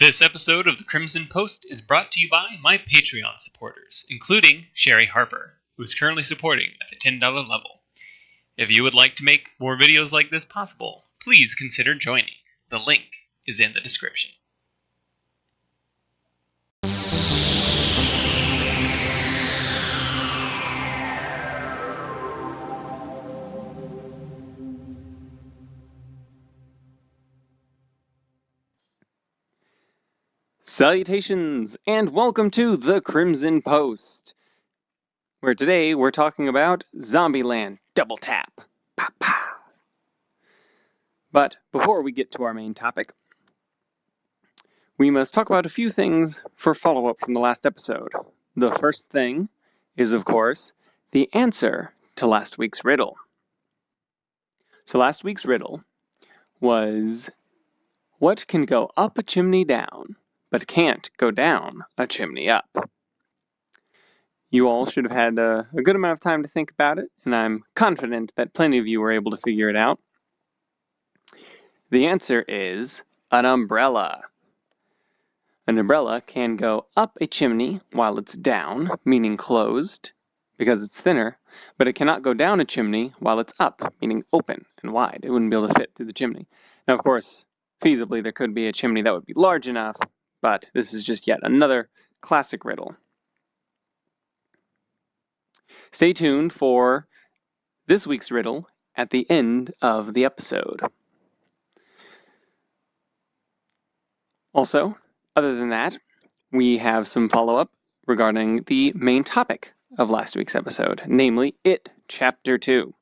This episode of the Crimson Post is brought to you by my Patreon supporters, including Sherry Harper, who is currently supporting at the $10 level. If you would like to make more videos like this possible, please consider joining. The link is in the description. Salutations, and welcome to the Crimson Post, where today we're talking about Zombieland Double Tap. Pow, pow. But before we get to our main topic, we must talk about a few things for follow-up from the last episode. The first thing is, of course, the answer to last week's riddle. So last week's riddle was, what can go up a chimney down, but can't go down a chimney up? You all should have had a good amount of time to think about it, and I'm confident that plenty of you were able to figure it out. The answer is an umbrella. An umbrella can go up a chimney while it's down, meaning closed, because it's thinner, but it cannot go down a chimney while it's up, meaning open and wide. It wouldn't be able to fit through the chimney. Now, of course, feasibly, there could be a chimney that would be large enough, but this is just yet another classic riddle. Stay tuned for this week's riddle at the end of the episode. Also, other than that, we have some follow-up regarding the main topic of last week's episode, namely It, Chapter 2.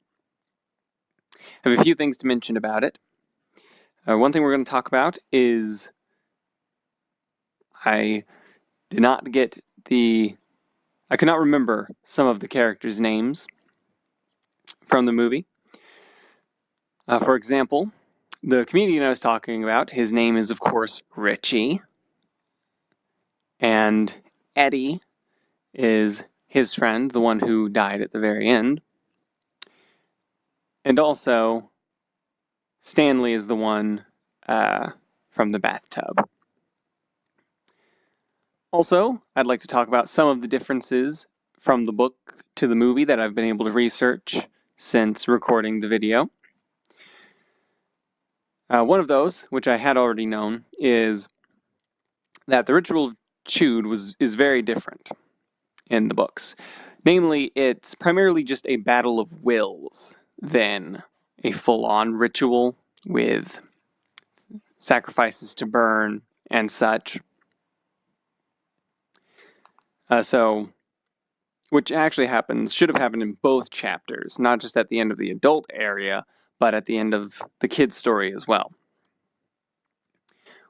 I have a few things to mention about it. One thing we're going to talk about is I could not remember some of the characters' names from the movie. For example, the comedian I was talking about, his name is, of course, Richie. And Eddie is his friend, the one who died at the very end. And also, Stanley is the one from the bathtub. Also, I'd like to talk about some of the differences from the book to the movie that I've been able to research since recording the video. One of those, which I had already known, is that the ritual of Chewed is very different in the books. Namely, it's primarily just a battle of wills than a full-on ritual with sacrifices to burn and such. Which actually should have happened in both chapters, not just at the end of the adult area, but at the end of the kid's story as well,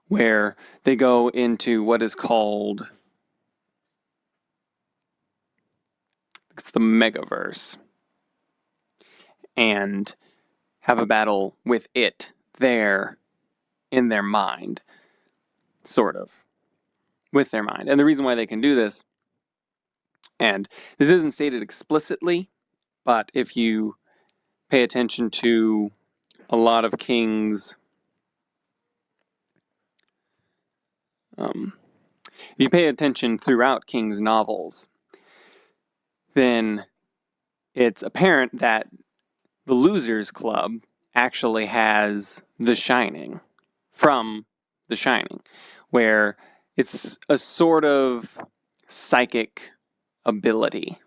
where they go into what is called the Megaverse and have a battle with it there in their mind, sort of, with their mind. And the reason why they can do this, and this isn't stated explicitly, but if you pay attention to a lot of King's, if you pay attention throughout King's novels, then it's apparent that the Losers Club actually has The Shining from The Shining, where it's a sort of psychic ability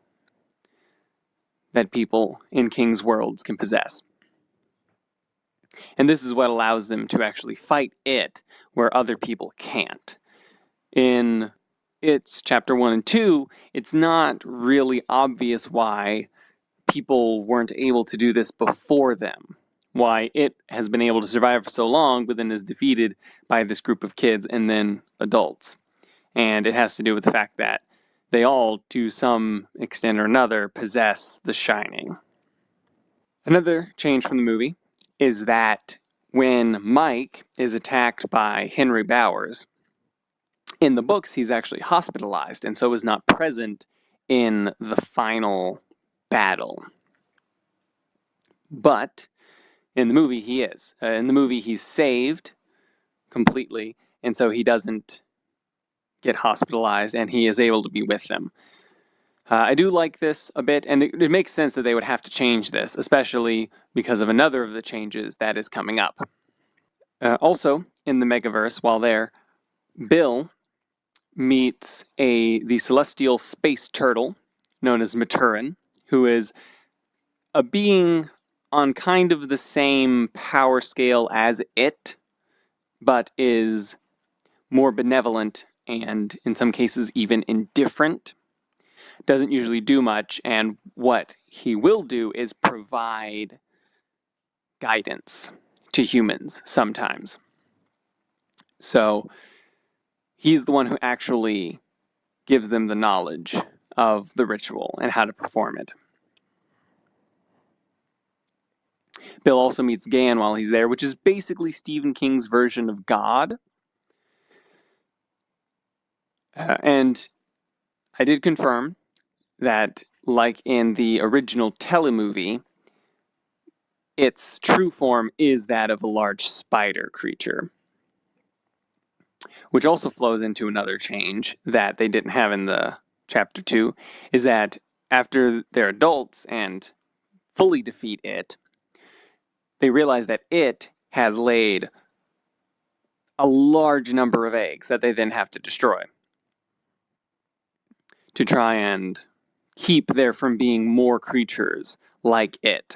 that people in King's worlds can possess. And this is what allows them to actually fight it where other people can't. In It's Chapter 1 and 2, it's not really obvious why people weren't able to do this before them. Why it has been able to survive for so long, but then is defeated by this group of kids and then adults. And it has to do with the fact that they all, to some extent or another, possess the Shining. Another change from the movie is that when Mike is attacked by Henry Bowers, in the books he's actually hospitalized and so is not present in the final battle. But in the movie he is. In the movie he's saved completely and so he doesn't get hospitalized, and he is able to be with them. I do like this a bit, and it makes sense that they would have to change this, especially because of another of the changes that is coming up. Also, in the Megaverse, while there, Bill meets the celestial space turtle known as Maturin, who is a being on kind of the same power scale as it, but is more benevolent and in some cases even indifferent. Doesn't usually do much, and what he will do is provide guidance to humans sometimes. So he's the one who actually gives them the knowledge of the ritual and how to perform it. Bill also meets Gan while he's there, which is basically Stephen King's version of God. And I did confirm that, like in the original telemovie, its true form is that of a large spider creature, which also flows into another change that they didn't have in the chapter 2, is that after they're adults and fully defeat it, they realize that it has laid a large number of eggs that they then have to destroy to try and keep there from being more creatures like it.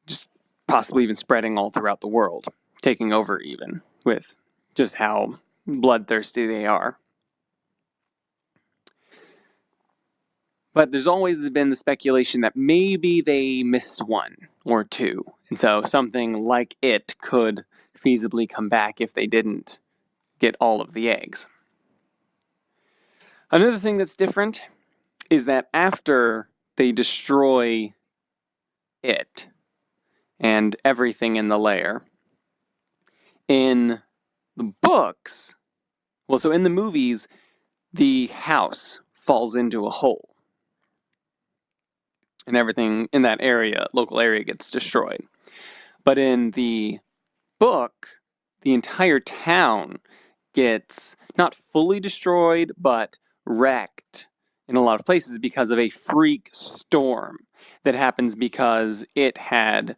Just possibly even spreading all throughout the world, taking over even with just how bloodthirsty they are. But there's always been the speculation that maybe they missed one or two, and so something like it could feasibly come back if they didn't get all of the eggs. Another thing that's different is that after they destroy it and everything in the lair, in the books, so in the movies, the house falls into a hole and everything in that local area gets destroyed. But in the book, the entire town gets not fully destroyed, but wrecked in a lot of places because of a freak storm that happens because it had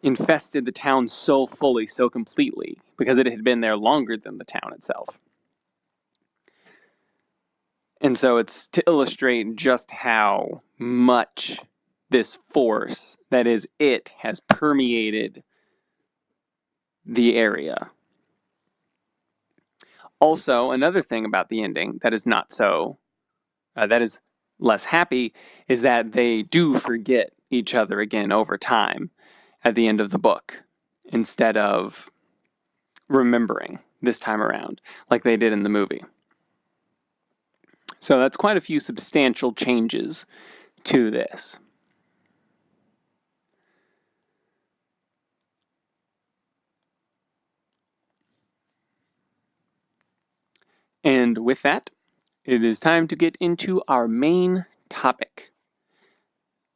infested the town so fully, so completely, because it had been there longer than the town itself. And so it's to illustrate just how much this force, that is it, has permeated the area. Also, another thing about the ending that is that is less happy, is that they do forget each other again over time at the end of the book, instead of remembering this time around, like they did in the movie. So that's quite a few substantial changes to this. And with that, it is time to get into our main topic.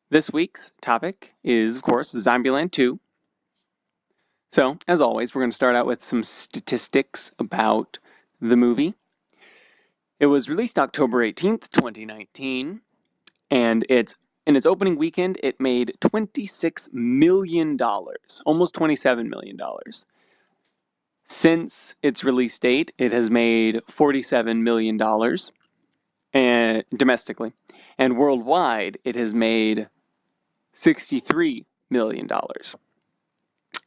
This week's topic is, of course, Zombieland 2. So, as always, we're going to start out with some statistics about the movie. It was released October 18th, 2019, and in its opening weekend, it made $26 million, almost $27 million. Since its release date, it has made $47 million domestically, and worldwide, it has made $63 million.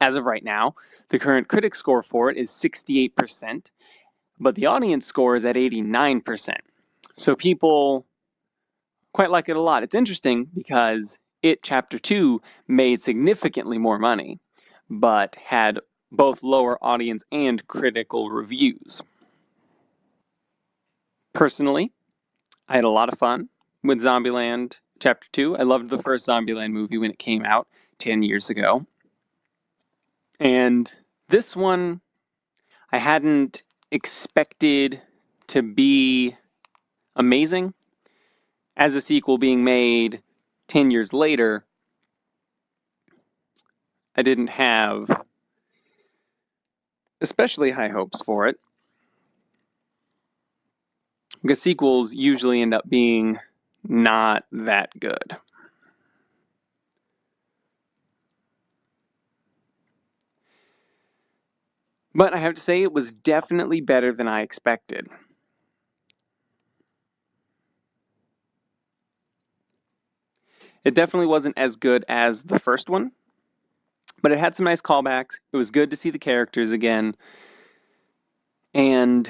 As of right now, the current critic score for it is 68%, but the audience score is at 89%. So people quite like it a lot. It's interesting because Chapter 2 made significantly more money, but had both lower audience and critical reviews. Personally, I had a lot of fun with Zombieland Chapter 2. I loved the first Zombieland movie when it came out 10 years ago. And this one, I hadn't expected to be amazing. As a sequel being made 10 years later, I didn't have especially high hopes for it, because sequels usually end up being not that good. But I have to say, it was definitely better than I expected. It definitely wasn't as good as the first one, but it had some nice callbacks. It was good to see the characters again, and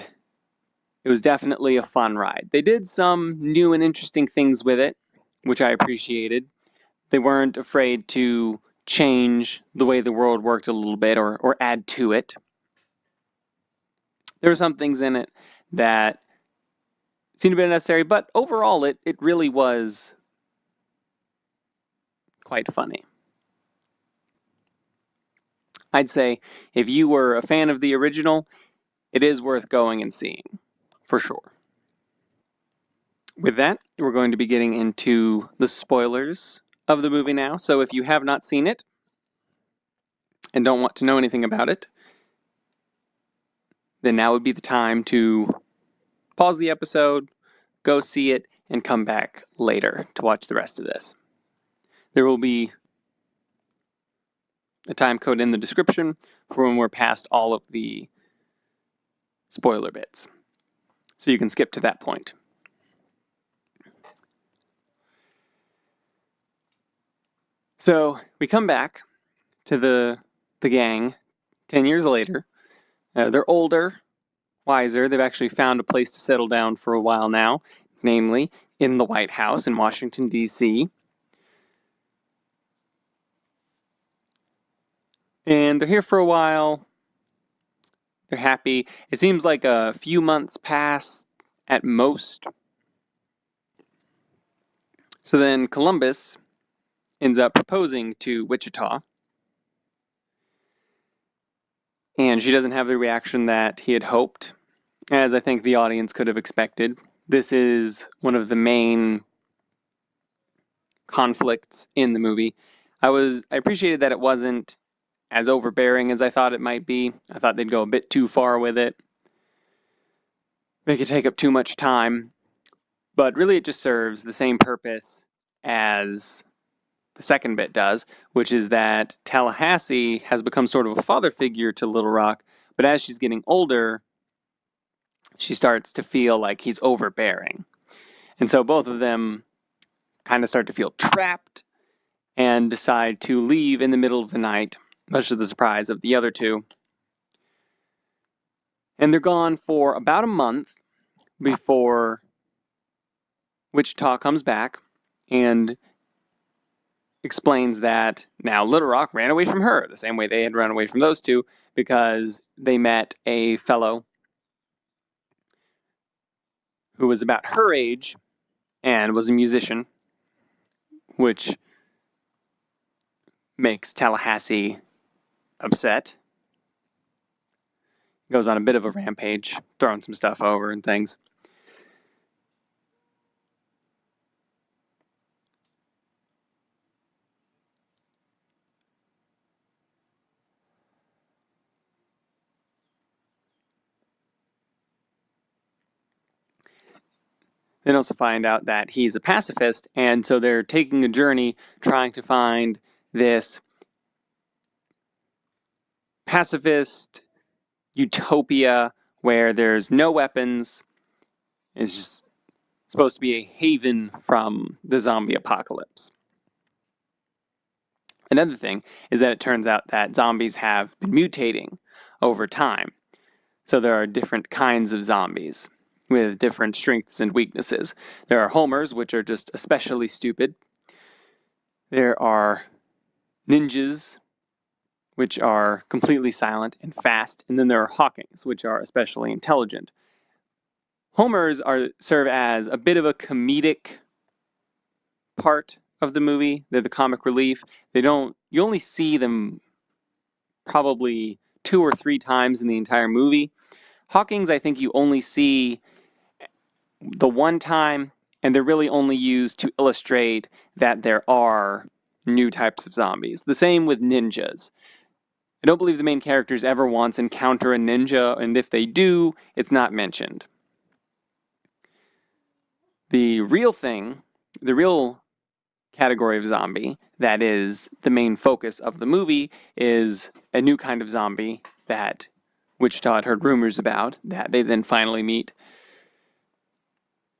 it was definitely a fun ride. They did some new and interesting things with it, which I appreciated. They weren't afraid to change the way the world worked a little bit or add to it. There were some things in it that seemed to be unnecessary, but overall it really was quite funny. I'd say if you were a fan of the original, it is worth going and seeing, for sure. With that, we're going to be getting into the spoilers of the movie now. So if you have not seen it and don't want to know anything about it, then now would be the time to pause the episode, go see it, and come back later to watch the rest of this. There will be a time code in the description for when we're past all of the spoiler bits. So you can skip to that point. So we come back to the gang 10 years later. They're older, wiser. They've actually found a place to settle down for a while now, namely in the White House in Washington, D.C. And they're here for a while. They're happy. It seems like a few months pass at most. So then Columbus ends up proposing to Wichita. And she doesn't have the reaction that he had hoped, as I think the audience could have expected. This is one of the main conflicts in the movie. I appreciated that it wasn't as overbearing as I thought it might be. I thought they'd go a bit too far with it. They could take up too much time. But really it just serves the same purpose as the second bit does, which is that Tallahassee has become sort of a father figure to Little Rock, but as she's getting older, she starts to feel like he's overbearing. And so both of them kind of start to feel trapped and decide to leave in the middle of the night, much to the surprise of the other two. And they're gone for about a month before Wichita comes back and explains that now Little Rock ran away from her, the same way they had run away from those two, because they met a fellow who was about her age and was a musician, which makes Tallahassee upset. Goes on a bit of a rampage, throwing some stuff over and things. Then also find out that he's a pacifist, and so they're taking a journey trying to find this pacifist utopia where there's no weapons. It's just supposed to be a haven from the zombie apocalypse. Another thing is that it turns out that zombies have been mutating over time. So there are different kinds of zombies with different strengths and weaknesses. There are homers, which are just especially stupid. There are ninjas, which are completely silent and fast. And then there are hawkings, which are especially intelligent. Homers serve as a bit of a comedic part of the movie. They're the comic relief. You only see them probably 2 or 3 times in the entire movie. Hawkings, I think you only see the one time, and they're really only used to illustrate that there are new types of zombies. The same with ninjas. I don't believe the main characters ever once encounter a ninja, and if they do, it's not mentioned. The real category of zombie that is the main focus of the movie is a new kind of zombie that Wichita had heard rumors about, that they then finally meet,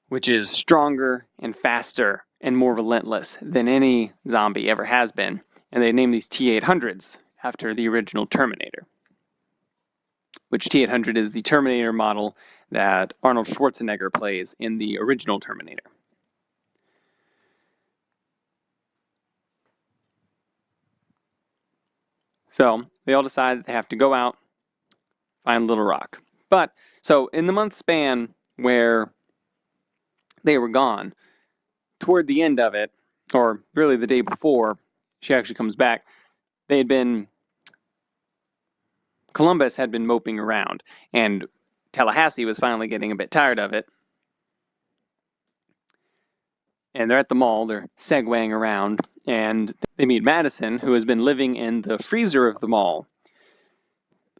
which is stronger and faster and more relentless than any zombie ever has been. And they named these T-800s after the original Terminator, which T-800 is the Terminator model that Arnold Schwarzenegger plays in the original Terminator. So they all decide that they have to go out, find Little Rock. But, so in the month span where they were gone, toward the end of it, or really the day before she actually comes back, Columbus had been moping around, and Tallahassee was finally getting a bit tired of it. And they're at the mall, they're segueing around, and they meet Madison, who has been living in the freezer of the mall.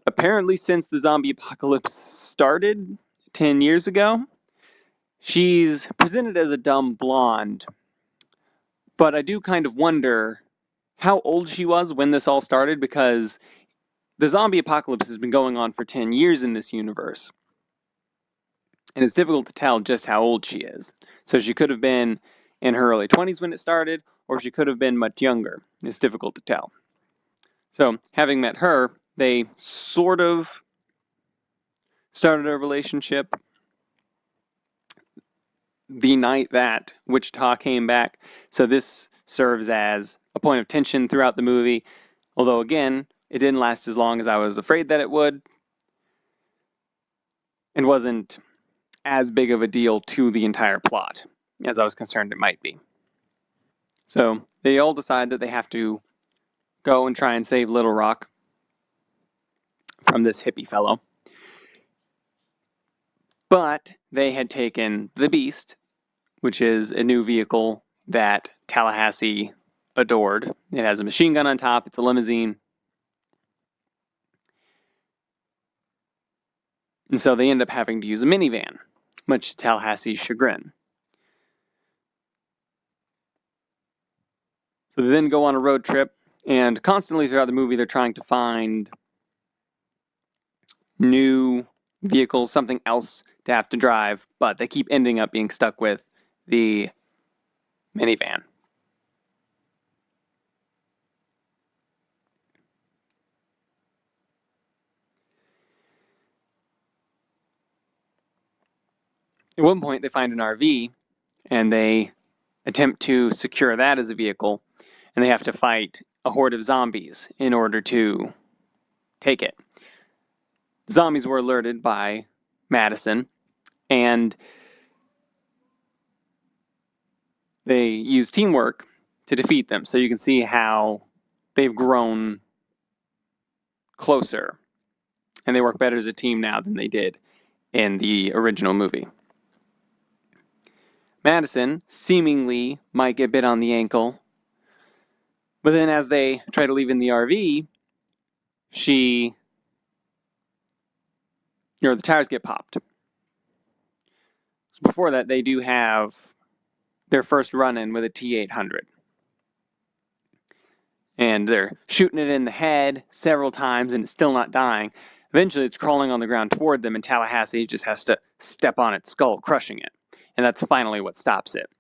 Apparently, since the zombie apocalypse started 10 years ago, she's presented as a dumb blonde. But I do kind of wonder how old she was when this all started, because the zombie apocalypse has been going on for 10 years in this universe. And it's difficult to tell just how old she is. So she could have been in her early 20s when it started, or she could have been much younger. It's difficult to tell. So, having met her, they sort of started a relationship the night that Wichita came back. So this serves as a point of tension throughout the movie. Although, again, it didn't last as long as I was afraid that it would, and wasn't as big of a deal to the entire plot as I was concerned it might be. So they all decide that they have to go and try and save Little Rock from this hippie fellow. But they had taken the Beast, which is a new vehicle that Tallahassee adored. It has a machine gun on top, it's a limousine. And so they end up having to use a minivan, much to Tallahassee's chagrin. So they then go on a road trip, and constantly throughout the movie they're trying to find new vehicles, something else to have to drive, but they keep ending up being stuck with the minivan. At one point they find an RV, and they attempt to secure that as a vehicle, and they have to fight a horde of zombies in order to take it. The zombies were alerted by Madison, and they use teamwork to defeat them. So you can see how they've grown closer, and they work better as a team now than they did in the original movie. Madison seemingly might get bit on the ankle, but then as they try to leave in the RV, the tires get popped. Before that, they do have their first run-in with a T-800. And they're shooting it in the head several times, and it's still not dying. Eventually, it's crawling on the ground toward them, and Tallahassee just has to step on its skull, crushing it. And that's finally what stops it.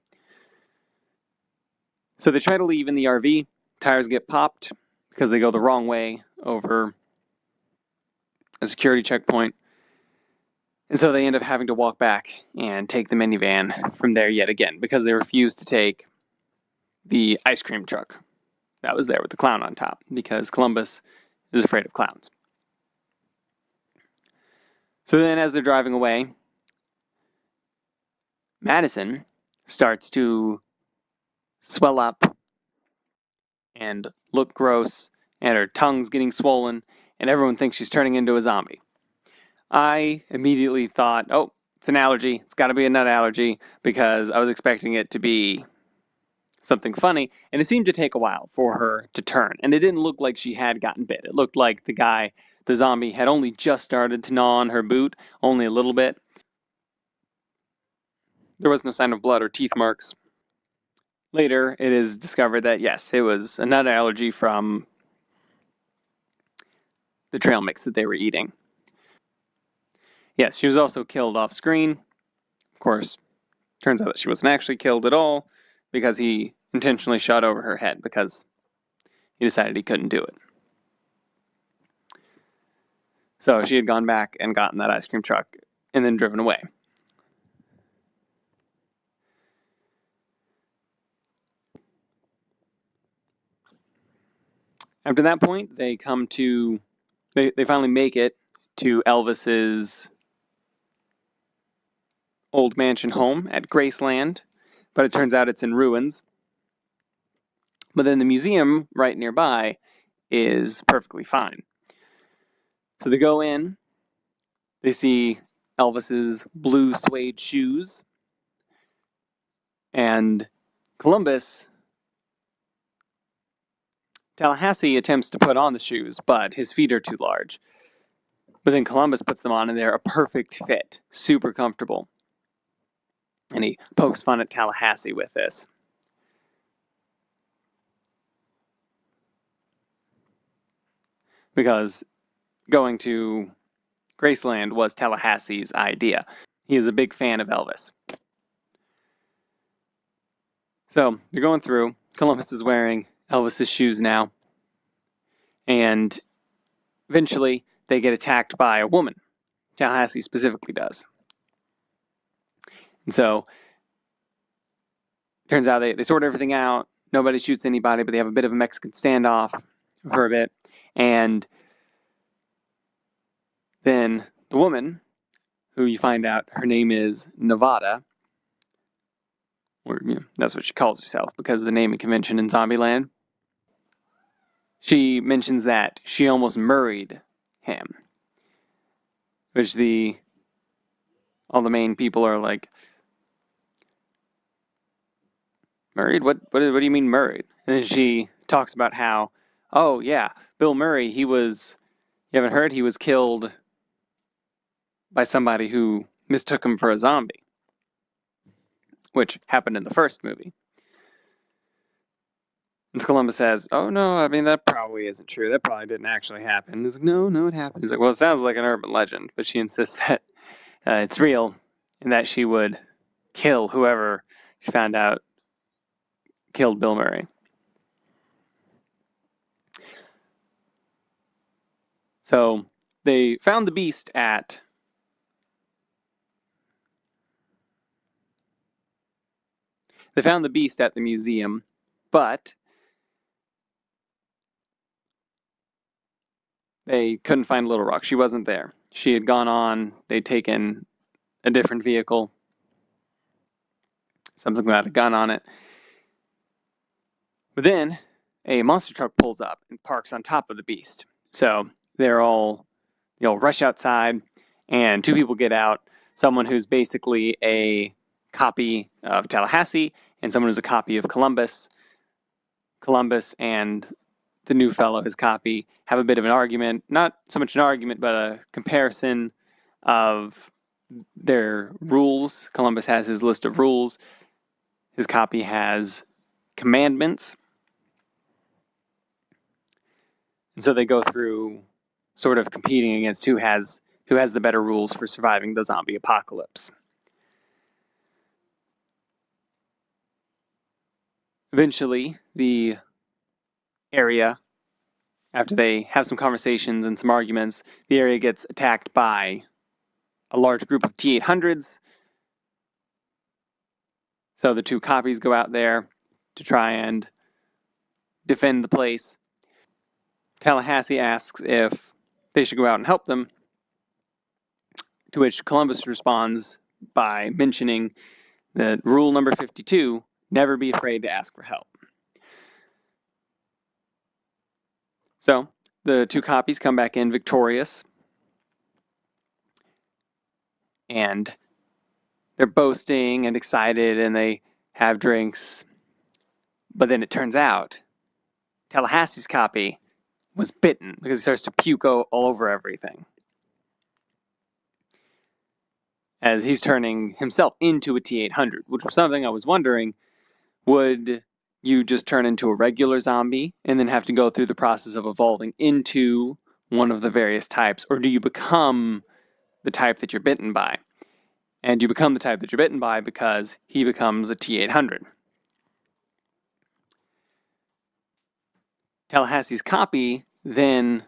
So they try to leave in the RV. Tires get popped because they go the wrong way over a security checkpoint. And so they end up having to walk back and take the minivan from there yet again, because they refused to take the ice cream truck that was there with the clown on top, because Columbus is afraid of clowns. So then as they're driving away, Madison starts to swell up and look gross, and her tongue's getting swollen, and everyone thinks she's turning into a zombie. I immediately thought, oh, it's an allergy. It's got to be a nut allergy, because I was expecting it to be something funny, and it seemed to take a while for her to turn. And it didn't look like she had gotten bit. It looked like the zombie, had only just started to gnaw on her boot, only a little bit. There was no sign of blood or teeth marks. Later, it is discovered that, yes, it was a nut allergy from the trail mix that they were eating. Yes, she was also killed off screen. Of course, turns out that she wasn't actually killed at all because he intentionally shot over her head because he decided he couldn't do it. So she had gone back and gotten that ice cream truck and then driven away. After that point, they finally make it to Elvis's old mansion home at Graceland, but it turns out it's in ruins. But then the museum right nearby is perfectly fine. So they go in, they see Elvis's blue suede shoes, and Tallahassee attempts to put on the shoes, but his feet are too large. But then Columbus puts them on and they're a perfect fit, super comfortable. And he pokes fun at Tallahassee with this. Because going to Graceland was Tallahassee's idea. He is a big fan of Elvis. So they're going through. Columbus is wearing Elvis's shoes now. And eventually they get attacked by a woman. Tallahassee specifically does. And so it turns out they sort everything out. Nobody shoots anybody, but they have a bit of a Mexican standoff for a bit. And then the woman, who you find out her name is Nevada, or that's what she calls herself because of the naming convention in Zombieland. She mentions that she almost murried him, which all the main people are like, "Murrayed? What do you mean murrayed?" And then she talks about how, oh yeah, Bill Murray, you haven't heard, he was killed by somebody who mistook him for a zombie, which happened in the first movie. And Columbus says, oh no, I mean, that probably isn't true. That probably didn't actually happen. He's like, no, it happened. He's like, well, it sounds like an urban legend, but she insists that it's real and that she would kill whoever she found out killed Bill Murray. So they found the beast at the museum, but they couldn't find Little Rock. She wasn't there. She had gone on. They'd taken a different vehicle, something that had a gun on it. But then a monster truck pulls up and parks on top of the beast. So they all rush outside, and two people get out. Someone who's basically a copy of Tallahassee and someone who's a copy of Columbus. Columbus and the new fellow, his copy, have a bit of an argument. Not so much an argument, but a comparison of their rules. Columbus has his list of rules. His copy has commandments. And so they go through sort of competing against who has the better rules for surviving the zombie apocalypse. Eventually, the area, after they have some conversations and some arguments, the area gets attacked by a large group of T-800s. So the two copies go out there to try and defend the place. Tallahassee asks if they should go out and help them, to which Columbus responds by mentioning that rule number 52, never be afraid to ask for help. So the two copies come back in victorious, and they're boasting and excited, and they have drinks. But then it turns out Tallahassee's copy was bitten because he starts to puke all over everything, as he's turning himself into a T-800, which was something I was wondering, would you just turn into a regular zombie and then have to go through the process of evolving into one of the various types, or do you become the type that you're bitten by? And you become the type that you're bitten by because he becomes a T-800. Tallahassee's copy then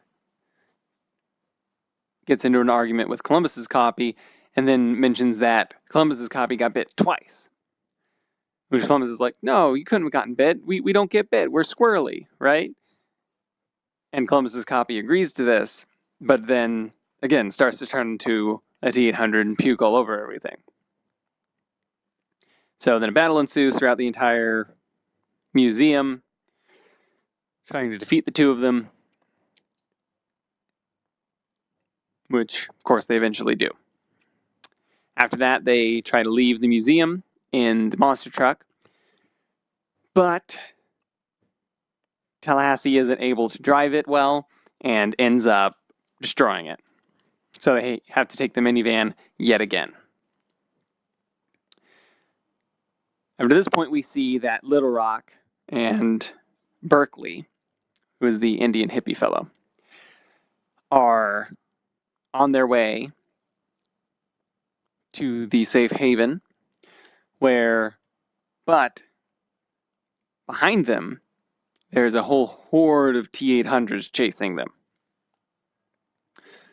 gets into an argument with Columbus's copy and then mentions that Columbus's copy got bit twice. Which Columbus is like, no, you couldn't have gotten bit. We don't get bit. We're squirrely, right? And Columbus's copy agrees to this, but then, again, starts to turn into a T-800 and puke all over everything. So then a battle ensues throughout the entire museum, trying to defeat the two of them, which, of course, they eventually do. After that, they try to leave the museum in the monster truck, but Tallahassee isn't able to drive it well and ends up destroying it. So they have to take the minivan yet again. Up to this point, we see that Little Rock and Berkeley, who is the Indian hippie fellow, are on their way to the safe haven, but behind them, there's a whole horde of T-800s chasing them.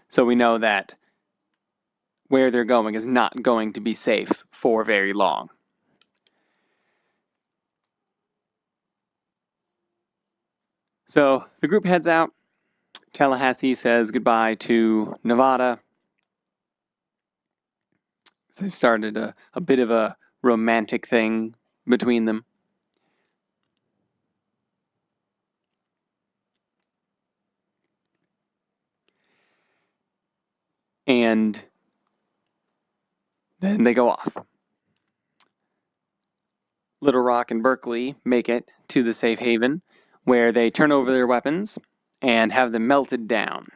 So we know that where they're going is not going to be safe for very long. So the group heads out. Tallahassee says goodbye to Nevada. So they've started a bit of a romantic thing between them. And then they go off. Little Rock and Berkeley make it to the safe haven, where they turn over their weapons and have them melted down.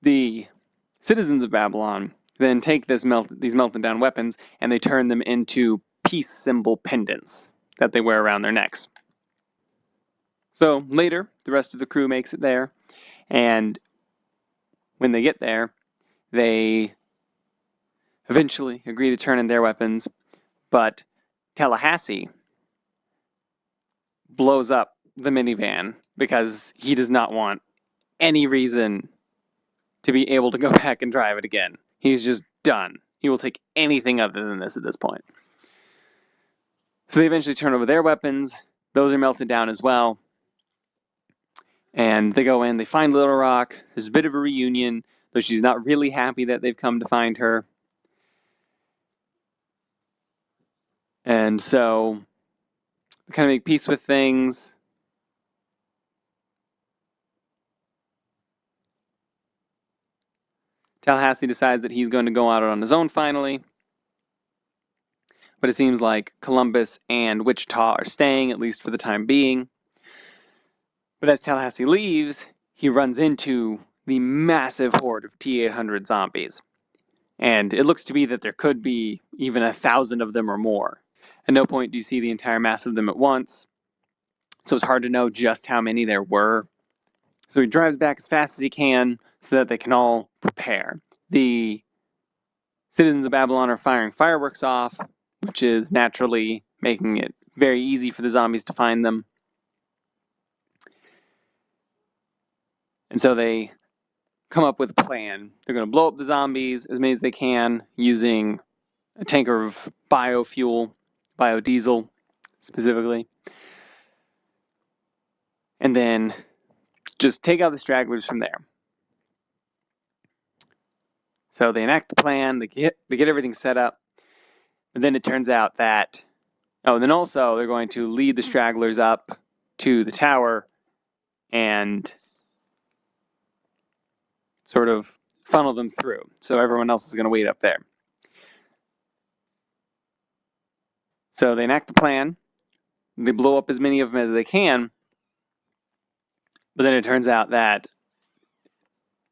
The citizens of Babylon then take these melted down weapons and they turn them into peace symbol pendants that they wear around their necks. So later, the rest of the crew makes it there, and when they get there, they eventually agree to turn in their weapons, but Tallahassee blows up the minivan because he does not want any reason to be able to go back and drive it again. He's just done. He will take anything other than this at this point. So they eventually turn over their weapons. Those are melted down as well. And they go in, they find Little Rock. There's a bit of a reunion, though she's not really happy that they've come to find her. And so they kind of make peace with things. Tallahassee decides that he's going to go out on his own finally. But it seems like Columbus and Wichita are staying, at least for the time being. But as Tallahassee leaves, he runs into the massive horde of T-800 zombies. And it looks to be that there could be even 1,000 of them or more. At no point do you see the entire mass of them at once, so it's hard to know just how many there were. So he drives back as fast as he can so that they can all prepare. The citizens of Babylon are firing fireworks off, which is naturally making it very easy for the zombies to find them. And so they come up with a plan. They're going to blow up the zombies as many as they can using a tanker of biofuel, biodiesel specifically. And then just take out the stragglers from there. So they enact the plan, they get everything set up, and then it turns out that, and then also they're going to lead the stragglers up to the tower and sort of funnel them through. So everyone else is going to wait up there. So they enact the plan. they blow up as many of them as they can. But then it turns out that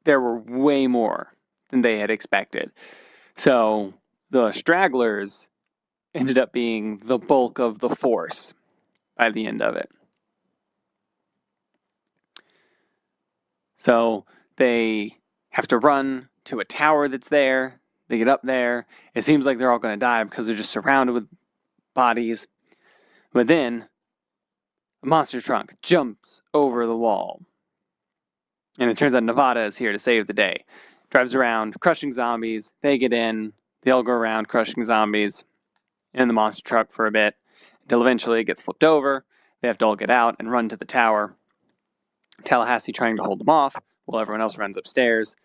there were way more than they had expected. So the stragglers ended up being the bulk of the force by the end of it. So they have to run to a tower that's there. They get up there. It seems like they're all going to die because they're just surrounded with bodies. But then a monster truck jumps over the wall. And it turns out Nevada is here to save the day. Drives around, crushing zombies. They get in. They all go around crushing zombies in the monster truck for a bit until eventually it gets flipped over. They have to all get out and run to the tower. Tallahassee trying to hold them off while everyone else runs upstairs.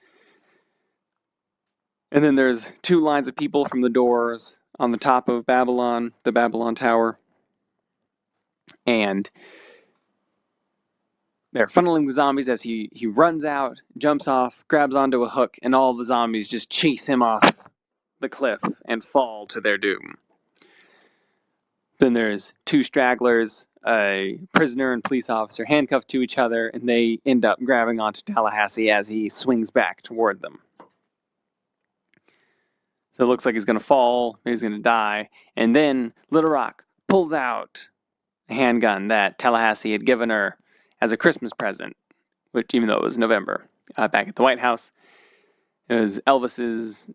And then there's two lines of people from the doors on the top of Babylon, the Babylon Tower. And they're funneling the zombies as he runs out, jumps off, grabs onto a hook, and all the zombies just chase him off the cliff and fall to their doom. Then there's two stragglers, a prisoner and police officer handcuffed to each other, and they end up grabbing onto Tallahassee as he swings back toward them. So it looks like he's going to fall, he's going to die, and then Little Rock pulls out a handgun that Tallahassee had given her as a Christmas present, which even though it was November, back at the White House. It was Elvis's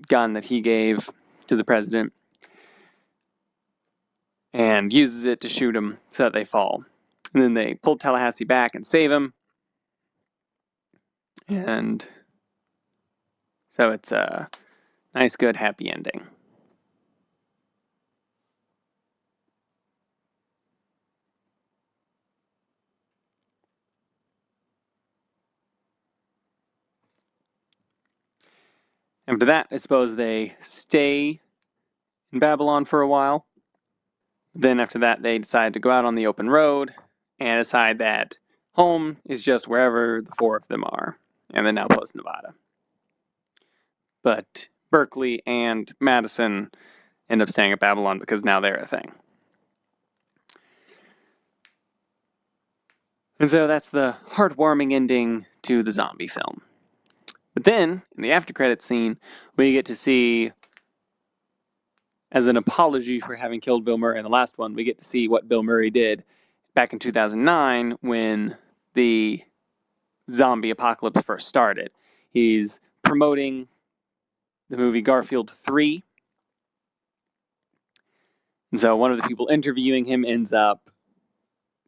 gun that he gave to the president, and uses it to shoot him so that they fall. And then they pull Tallahassee back and save him. And so it's a nice, good, happy ending. After that, I suppose they stay in Babylon for a while. Then after that, they decide to go out on the open road and decide that home is just wherever the four of them are, and then now plus Nevada. But Berkeley and Madison end up staying at Babylon because now they're a thing. And so that's the heartwarming ending to the zombie film. But then, in the after credits scene, we get to see, as an apology for having killed Bill Murray in the last one, we get to see what Bill Murray did back in 2009 when the zombie apocalypse first started. He's promoting the movie Garfield 3. And so one of the people interviewing him ends up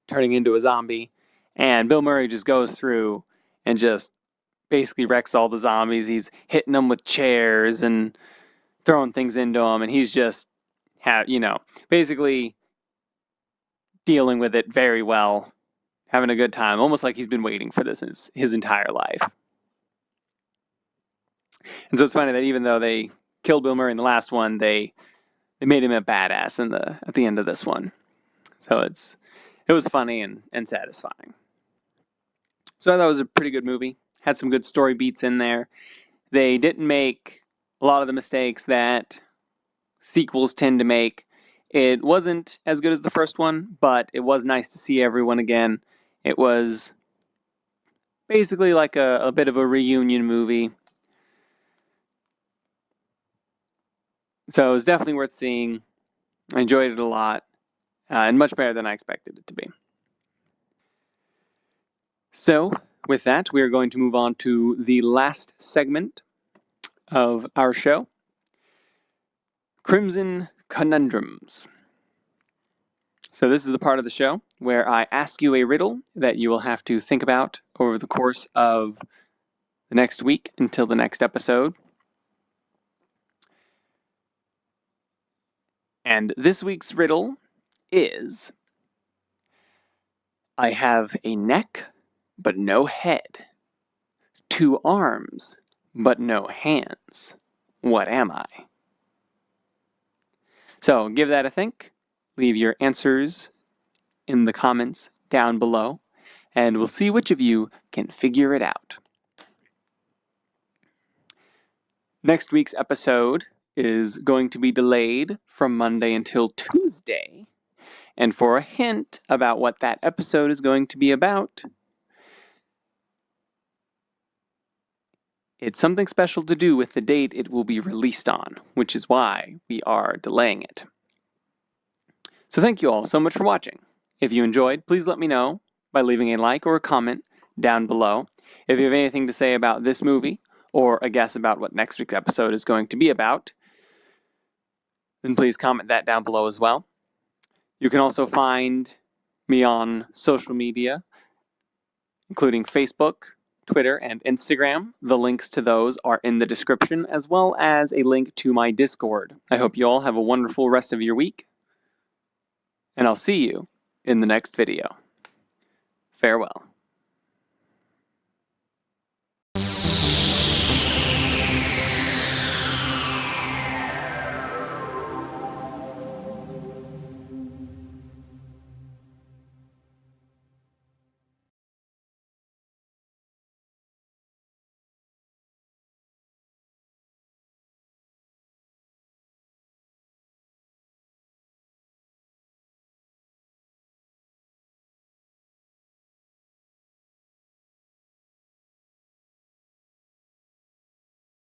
turning into a zombie. And Bill Murray just goes through and just basically wrecks all the zombies. He's hitting them with chairs and throwing things into them. And he's just, basically dealing with it very well, having a good time, almost like he's been waiting for this his entire life. And so it's funny that even though they killed Bill Murray in the last one, they made him a badass at the end of this one. So it was funny and satisfying. So I thought it was a pretty good movie. Had some good story beats in there. They didn't make a lot of the mistakes that sequels tend to make. It wasn't as good as the first one, but it was nice to see everyone again. It was basically like a bit of a reunion movie. So it was definitely worth seeing. I enjoyed it a lot, and much better than I expected it to be. So with that, we are going to move on to the last segment of our show, Crimson Conundrums. So this is the part of the show where I ask you a riddle that you will have to think about over the course of the next week until the next episode. And this week's riddle is, I have a neck, but no head. 2 arms, but no hands. What am I? So give that a think. Leave your answers in the comments down below, and we'll see which of you can figure it out. Next week's episode is going to be delayed from Monday until Tuesday, And for a hint about what that episode is going to be about, it's something special to do with the date it will be released on, which is why we are delaying it. So thank you all so much for watching. If you enjoyed, please let me know by leaving a like or a comment down below. If you have anything to say about this movie, or a guess about what next week's episode is going to be about, then please comment that down below as well. You can also find me on social media, including Facebook, Twitter, and Instagram. The links to those are in the description, as well as a link to my Discord. I hope you all have a wonderful rest of your week, and I'll see you in the next video. Farewell.